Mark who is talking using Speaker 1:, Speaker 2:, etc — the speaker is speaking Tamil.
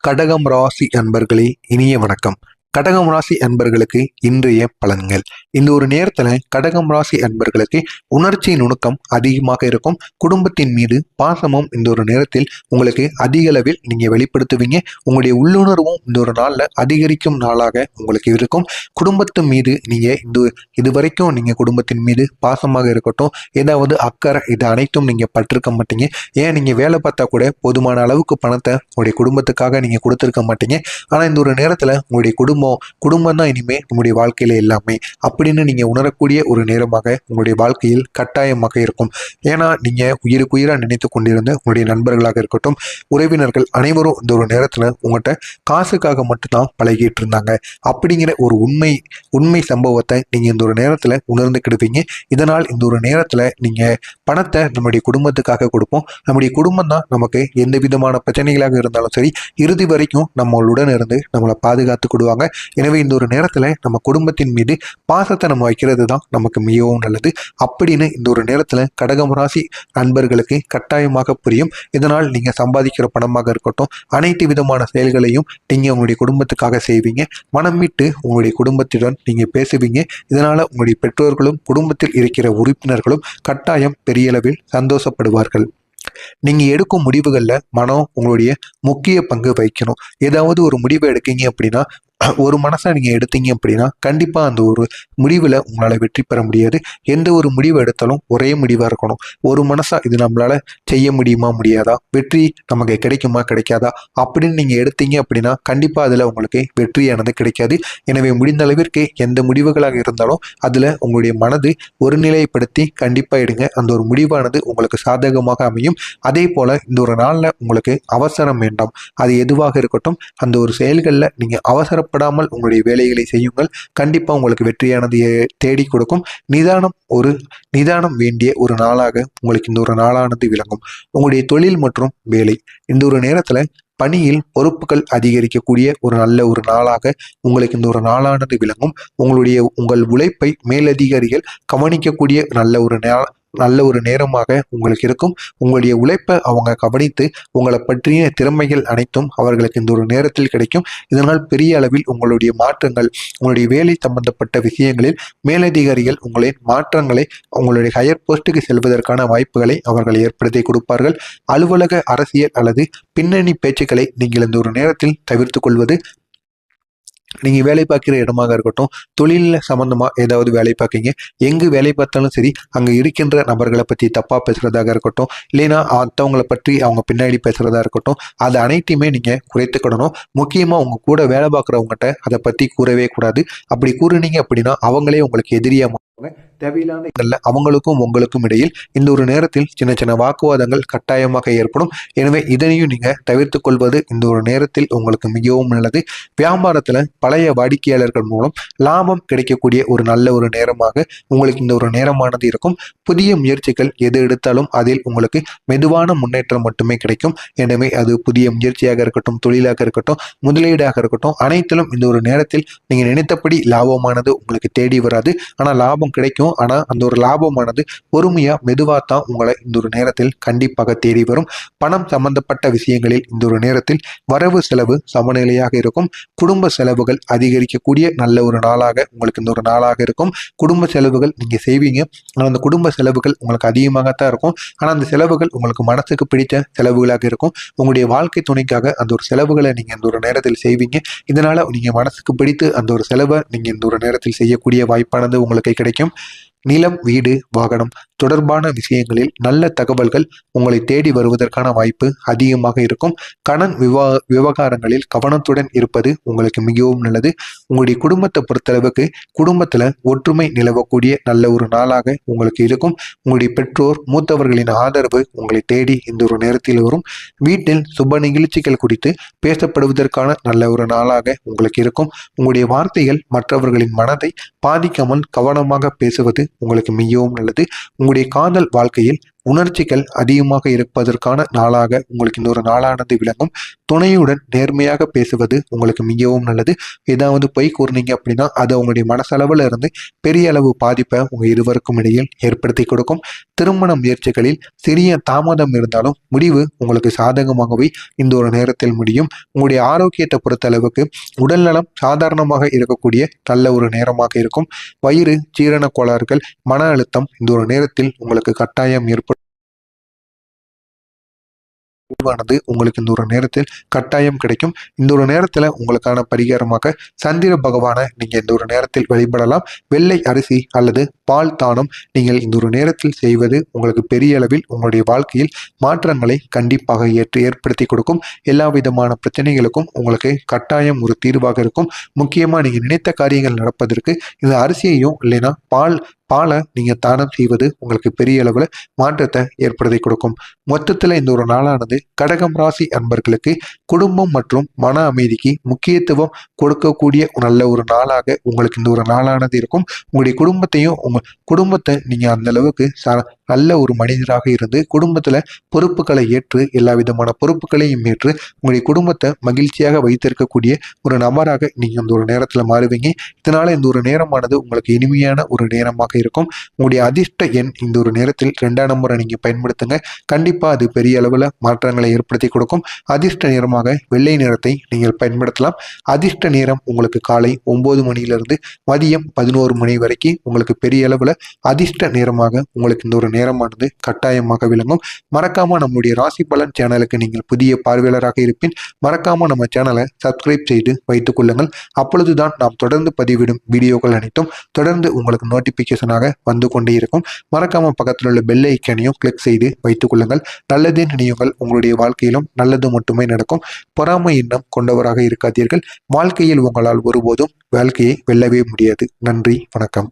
Speaker 1: கடகம் ராசி அன்பர்களே, இனிய வணக்கம். கடகம் ராசி அன்பர்களுக்கு இன்றைய பலன்கள். இந்த ஒரு நேரத்துல கடகம் ராசி அன்பர்களுக்கு உணர்ச்சி நுணுக்கம் அதிகமாக இருக்கும். குடும்பத்தின் மீது பாசமும் இந்த ஒரு நேரத்தில் உங்களுக்கு அதிக அளவில் நீங்க வெளிப்படுத்துவீங்க. உங்களுடைய உள்ளுணர்வும் இந்த ஒரு நாள்ல அதிகரிக்கும் நாளாக உங்களுக்கு இருக்கும். குடும்பத்தின் மீது நீங்க இதுவரைக்கும் நீங்க குடும்பத்தின் மீது பாசமாக இருக்கட்டும், ஏதாவது அக்கறை, இது அனைத்தும் நீங்க பட்டிருக்க மாட்டீங்க. ஏன் நீங்க வேலை பார்த்தா கூட போதுமான அளவுக்கு பணத்தை உங்களுடைய குடும்பத்துக்காக நீங்க கொடுத்திருக்க மாட்டீங்க. ஆனா இந்த ஒரு நேரத்துல உங்களுடைய குடும்பம் தான் இனிமே உங்களுடைய வாழ்க்கையில எல்லாமே அப்படின்னு நீங்க உணரக்கூடிய ஒரு நேரமாக உங்களுடைய வாழ்க்கையில் கட்டாயமாக இருக்கும். ஏன்னா நீங்க உயிருக்கு உயிரா நினைத்து கொண்டிருந்த உங்களுடைய நண்பர்களாக இருக்கட்டும், உறவினர்கள் அனைவரும் இந்த ஒரு நேரத்துல உங்கள்கிட்ட காசுக்காக மட்டும்தான் பழகிட்டு இருந்தாங்க அப்படிங்கிற ஒரு உண்மை சம்பவத்தை நீங்க இந்த ஒரு நேரத்துல உணர்ந்துக்கிடுவீங்க. இதனால் இந்த ஒரு நேரத்துல நீங்க பணத்தை நம்முடைய குடும்பத்துக்காக கொடுப்போம். நம்முடைய குடும்பம் தான் நமக்கு எந்த விதமான பிரச்சனைகளாக இருந்தாலும் சரி, இறுதி வரைக்கும் நம்மளுடன் இருந்து நம்மளை பாதுகாத்துக்கிடுவாங்க. எனவே இந்த ஒரு நேரத்துல நம்ம குடும்பத்தின் மீது பாசத்தை நம்ம வைக்கிறது தான் நமக்கு மிகவும் நல்லது அப்படின்னு இந்த ஒரு நேரத்துல கடகம் ராசி நண்பர்களுக்கு கட்டாயமாக புரியும். இதனால் நீங்க சம்பாதிக்கிற பணமாக இருக்கட்டும், அனைத்து விதமான செயல்களையும் நீங்க உங்களுடைய குடும்பத்துக்காக செய்வீங்க. மனம் விட்டு உங்களுடைய குடும்பத்துடன் நீங்க பேசுவீங்க. இதனால உங்களுடைய பெற்றோர்களும் குடும்பத்தில் இருக்கிற உறுப்பினர்களும் கட்டாயம் பெரிய அளவில் சந்தோஷப்படுவார்கள். நீங்க எடுக்கும் முடிவுகள்ல மனம் உங்களுடைய முக்கிய பங்கு வகிக்கணும். ஏதாவது ஒரு முடிவை எடுக்கீங்க அப்படின்னா, ஒரு மனசை நீங்க எடுத்தீங்க அப்படின்னா கண்டிப்பா அந்த ஒரு முடிவுல உங்களால வெற்றி பெற முடியாது. எந்த ஒரு முடிவு எடுத்தாலும் ஒரே முடிவா இருக்கணும். ஒரு மனசா இது நம்மளால செய்ய முடியுமா முடியாதா, வெற்றி நமக்கு கிடைக்குமா கிடைக்காதா அப்படின்னு நீங்க எடுத்தீங்க அப்படின்னா கண்டிப்பா அதுல உங்களுக்கு வெற்றியானது கிடைக்காது. எனவே முடிந்த அளவிற்கு எந்த முடிவுகளாக இருந்தாலும் அதுல உங்களுடைய மனது ஒருநிலைப்படுத்தி கண்டிப்பா எடுங்க. அந்த ஒரு முடிவானது உங்களுக்கு சாதகமாக அமையும். அதே போல இந்த ஒரு நாள்ல உங்களுக்கு அவசரம் வேண்டாம். அது எதுவாக இருக்கட்டும், அந்த ஒரு செயல்கள்ல நீங்க அவசரப்படாமல் உங்களுடைய வேலைகளை செய்யுங்கள். கண்டிப்பா உங்களுக்கு வெற்றியானது தேடி கொடுக்கும். நிதானம் வேண்டிய ஒரு நாளாக உங்களுக்கு இந்த ஒரு நாளானது விளங்கும். உங்களுடைய தொழில் மற்றும் வேலை இந்த ஒரு நேரத்துல பணியில் பொறுப்புகள் அதிகரிக்கக்கூடிய ஒரு நல்ல ஒரு நாளாக உங்களுக்கு இந்த ஒரு நாளானது விளங்கும். உங்கள் உழைப்பை மேலதிகாரிகள் கவனிக்கக்கூடிய நல்ல ஒரு நேரமாக உங்களுக்கு இருக்கும். உங்களுடைய உழைப்பை அவங்க கவனித்து உங்களை பற்றிய திறமைகள் அனைத்தும் அவர்களுக்கு இந்த ஒரு நேரத்தில் கிடைக்கும். இதனால் பெரிய அளவில் உங்களுடைய மாற்றங்கள், உங்களுடைய வேலை சம்பந்தப்பட்ட விஷயங்களில் மேலதிகாரிகள் உங்களின் மாற்றங்களை உங்களுடைய ஹையர் போஸ்ட்டுக்கு செல்வதற்கான வாய்ப்புகளை அவர்கள் ஏற்படுத்தி கொடுப்பார்கள். அலுவலக அரசியல் அல்லது பின்னணி பேச்சுக்களை நீங்கள் இந்த ஒரு நேரத்தில் தவிர்த்து கொள்வது, நீங்க வேலை பார்க்கிற இடமாக இருக்கட்டும், தொழில சம்பந்தமா ஏதாவது வேலை பார்க்கீங்க, எங்கு வேலை பார்த்தாலும் சரி, அங்க இருக்கின்ற நபர்களை பத்தி தப்பா பேசுறதாக இருக்கட்டும், இல்லைன்னா மற்றவங்களை பற்றி அவங்க பின்னாடி பேசுறதா இருக்கட்டும், அது அனைத்தையுமே நீங்க குறைத்துக்கிடணும். முக்கியமா உங்க கூட வேலை பார்க்குறவங்ககிட்ட அதை பத்தி கூறவே கூடாது. அப்படி கூறுனீங்க அப்படின்னா அவங்களே உங்களுக்கு எதிரியா தேவையில்லாத அவங்களுக்கும் உங்களுக்கும் இடையில் இந்த ஒரு நேரத்தில் சின்ன சின்ன வாக்குவாதங்கள் கட்டாயமாக ஏற்படும். எனவே இதனையும் நீங்க தவிர்த்து கொள்வது இந்த ஒரு நேரத்தில் உங்களுக்கு மிகவும் நல்லது. வியாபாரத்துல பழைய வாடிக்கையாளர்கள் மூலம் லாபம் கிடைக்கக்கூடிய ஒரு நல்ல ஒரு நேரமாக உங்களுக்கு இந்த ஒரு நேரமானது இருக்கும். புதிய முயற்சிகள் எது எடுத்தாலும் அதில் உங்களுக்கு மெதுவான முன்னேற்றம் மட்டுமே கிடைக்கும். எனவே அது புதிய முயற்சியாக இருக்கட்டும், தொழிலாக இருக்கட்டும், முதலீடாக இருக்கட்டும், அனைத்திலும் இந்த ஒரு நேரத்தில் நீங்க நினைத்தபடி லாபமானது உங்களுக்கு தேடி வராது. ஆனா லாபம் கிடைக்கும். ஆனா அந்த ஒரு லாபமானது பொறுமையா மெதுவா தான் உங்களை இந்த ஒரு நேரத்தில் கண்டிப்பாக தேடி வரும். பணம் சம்பந்தப்பட்ட விஷயங்களில் இந்த ஒரு நேரத்தில் வரவு செலவு சமநிலையாக இருக்கும். குடும்ப செலவுகள் அதிகரிக்கக்கூடிய நல்ல ஒரு நாளாக உங்களுக்கு இந்த ஒரு நாளாக இருக்கும். குடும்ப செலவுகள் நீங்க செய்வீங்க. ஆனா அந்த குடும்ப செலவுகள் உங்களுக்கு அதிகமாகத்தான் இருக்கும். ஆனா அந்த செலவுகள் உங்களுக்கு மனசுக்கு பிடித்த செலவுகளாக இருக்கும். உங்களுடைய வாழ்க்கை துணைக்காக அந்த ஒரு செலவுகளை நீங்க இந்த ஒரு நேரத்தில் செய்வீங்க. இதனால நீங்க மனசுக்கு பிடித்து அந்த ஒரு செலவை நீங்க இந்த ஒரு நேரத்தில் செய்யக்கூடிய வாய்ப்பானது உங்களுக்கு கிடைக்கும். நிலம், வீடு, வாகனம் தொடர்பான விஷயங்களில் நல்ல தகவல்கள் உங்களை தேடி வருவதற்கான வாய்ப்பு அதிகமாக இருக்கும். கடன் விவகாரங்களில் கவனத்துடன் இருப்பது உங்களுக்கு மிகவும் நல்லது. உங்களுடைய குடும்பத்தை பொறுத்தளவுக்கு குடும்பத்துல ஒற்றுமை நிலவக்கூடிய நல்ல ஒரு நாளாக உங்களுக்கு இருக்கும். உங்களுடைய பெற்றோர், மூத்தவர்களின் ஆதரவு உங்களை தேடி இந்த ஒரு நேரத்தில் வரும். வீட்டில் சுப நிகழ்ச்சிகள் குறித்து பேசப்படுவதற்கான நல்ல ஒரு நாளாக உங்களுக்கு இருக்கும். உங்களுடைய வார்த்தைகள் மற்றவர்களின் மனதை பாதிக்காமல் கவனமாக பேசுவது உங்களுக்கு மிகவும் நல்லது. உங்களுடைய காதல் வாழ்க்கையில் உணர்ச்சிகள் அதிகமாக இருப்பதற்கான நாளாக உங்களுக்கு இந்த ஒரு நாளானது விளங்கும். துணையுடன் நேர்மையாக பேசுவது உங்களுக்கு மிகவும் நல்லது. ஏதாவது பொய் கூறினீங்க அப்படின்னா அது உங்களுடைய மனசளவில் இருந்து பெரிய அளவு பாதிப்பை உங்க இருவருக்கும் இடையில் ஏற்படுத்தி கொடுக்கும். திருமண முயற்சிகளில் சிறிய தாமதம் இருந்தாலும் முடிவு உங்களுக்கு சாதகமாகவே இந்த ஒரு நேரத்தில் முடியும். உங்களுடைய ஆரோக்கியத்தை பொறுத்த அளவுக்கு உடல்நலம் சாதாரணமாக இருக்கக்கூடிய நல்ல ஒரு நேரமாக இருக்கும். வயிறு, ஜீரண கோளாறுகள், மன அழுத்தம் இந்த ஒரு நேரத்தில் உங்களுக்கு கட்டாயம் ஏற்படும். உங்களுக்கு இந்த ஒரு நேரத்தில் கட்டாயம் கிடைக்கும். இந்த ஒரு நேரத்துல உங்களுக்கான பரிகாரமாக சந்திர பகவானை நீங்க இந்த ஒரு நேரத்தில் வழிபடலாம். வெள்ளை அரிசி அல்லது பால் தானம் நீங்கள் இந்த ஒரு நேரத்தில் செய்வது உங்களுக்கு பெரிய அளவில் உங்களுடைய வாழ்க்கையில் மாற்றங்களை கண்டிப்பாக ஏற்படுத்தி கொடுக்கும். எல்லா விதமான பிரச்சனைகளுக்கும் உங்களுக்கு கட்டாயம் ஒரு தீர்வாக இருக்கும். முக்கியமா நீங்க நினைத்த காரியங்கள் நடப்பதற்கு இந்த அரிசியையும் இல்லைன்னா பாலை நீங்க தானம் செய்வது உங்களுக்கு பெரிய அளவுல மாற்றத்தை ஏற்படுத்தி கொடுக்கும். மொத்தத்துல இந்த ஒரு நாளானது கடகம் ராசி அன்பர்களுக்கு குடும்பம் மற்றும் மன அமைதிக்கு முக்கியத்துவம் கொடுக்கக்கூடிய நல்ல ஒரு நாளாக உங்களுக்கு இந்த ஒரு நாளானது இருக்கும். உங்களுடைய குடும்பத்தையும் உங்க குடும்பத்தை நீங்க அந்த அளவுக்கு நல்ல ஒரு மனிதராக இருந்து குடும்பத்துல பொறுப்புகளை ஏற்று எல்லா விதமான பொறுப்புகளையும் ஏற்று உங்களுடைய குடும்பத்தை மகிழ்ச்சியாக வைத்திருக்கக்கூடிய ஒரு நபராக நீங்க அந்த ஒரு நேரத்துல மாறுவீங்க. இதனால இந்த ஒரு நேரமானது உங்களுக்கு இனிமையான ஒரு நேரமாக இருக்கும். உங்களுடைய அதிர்ஷ்ட எண் இந்த ஒரு நேரத்தில் 2ஆம் நம்பரை நீங்க பயன்படுத்துங்க. கண்டிப்பா அது பெரிய அளவுல மாற்றங்களை ஏற்படுத்தி கொடுக்கும். அதிர்ஷ்ட நிறமாக வெள்ளை நிறத்தை நீங்கள் பயன்படுத்தலாம். அதிர்ஷ்ட நேரம் உங்களுக்கு காலை 9 மணியிலிருந்து மதியம் 11 மணி வரைக்கும் உங்களுக்கு பெரிய அளவுல அதிர்ஷ்ட நேரமாக உங்களுக்கு இந்த ஒரு நேரமானது கட்டாயமாக விளங்கும். மறக்காம நம்முடைய ராசி பலன் சேனலுக்கு நீங்கள் புதிய பார்வையாளராக இருப்பின் மறக்காம நம்ம சேனலை சப்ஸ்கிரைப் செய்து வைத்துக் கொள்ளுங்கள். அப்பொழுதுதான் நாம் தொடர்ந்து பதிவிடும் வீடியோக்கள் அனைத்தும் தொடர்ந்து உங்களுக்கு நோட்டிபிகேஷனாக வந்து கொண்டே இருக்கும். மறக்காம பக்கத்தில் உள்ள பெல் ஐக்கானையும் கிளிக் செய்து வைத்துக் கொள்ளுங்கள். நல்லதே நினைவுகள் உங்களுடைய வாழ்க்கையிலும் நல்லது மட்டுமே நடக்கும். பொறாமை எண்ணம் கொண்டவராக இருக்காதீர்கள். வாழ்க்கையில் உங்களால் ஒருபோதும் வாழ்க்கையை வெல்லவே முடியாது. நன்றி, வணக்கம்.